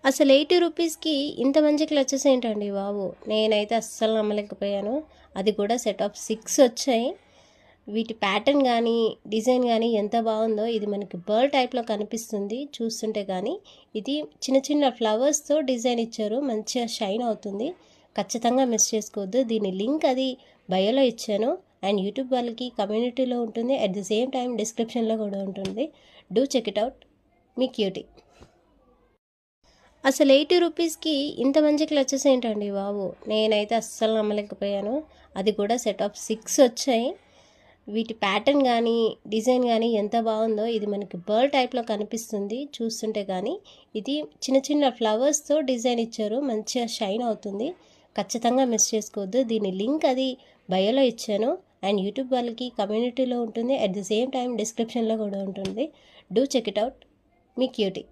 అసలు 80 రూపీస్‌కి ఇంత మంచి క్లచెస్ ఏంటండి బాబు! నేనైతే అస్సలు నమ్మలేకపోయాను. అది కూడా సెట్ ఆఫ్ 6 వచ్చాయి. వీటి ప్యాటర్న్ గానీ, డిజైన్ గానీ ఎంత బాగుందో. ఇది మనకి బర్డ్ టైప్‌లో కనిపిస్తుంది చూస్తుంటే గానీ. ఇది చిన్న చిన్న ఫ్లవర్స్‌తో డిజైన్ ఇచ్చారు. మంచిగా షైన్ అవుతుంది. ఖచ్చితంగా మిస్ చేసుకోవద్దు. దీని లింక్ అది బయోలో ఇచ్చాను. అండ్ యూట్యూబ్ వాళ్ళకి కమ్యూనిటీలో ఉంటుంది. అట్ ది సేమ్ టైం డిస్క్రిప్షన్‌లో కూడా ఉంటుంది. Do check it out. మీ క్యూటీ. అసలు 80 రూపీస్‌కి ఇంత మంచి క్లచెస్ ఏంటండి బాబు! నేనైతే అస్సలు నమ్మలేకపోయాను. అది కూడా సెట్ ఆఫ్ 6 వచ్చాయి. వీటి ప్యాటర్న్ గానీ, డిజైన్ గానీ ఎంత బాగుందో. ఇది మనకి బర్డ్ టైప్‌లో కనిపిస్తుంది చూస్తుంటే గానీ. ఇది చిన్న చిన్న ఫ్లవర్స్‌తో డిజైన్ ఇచ్చారు. మంచిగా షైన్ అవుతుంది. ఖచ్చితంగా మిస్ చేసుకోవద్దు. దీని లింక్ అది బయోలో ఇచ్చాను. అండ్ యూట్యూబ్ వాళ్ళకి కమ్యూనిటీలో ఉంటుంది. అట్ ది సేమ్ టైం డిస్క్రిప్షన్‌లో కూడా ఉంటుంది. Do check it out. మీ క్యూటీ.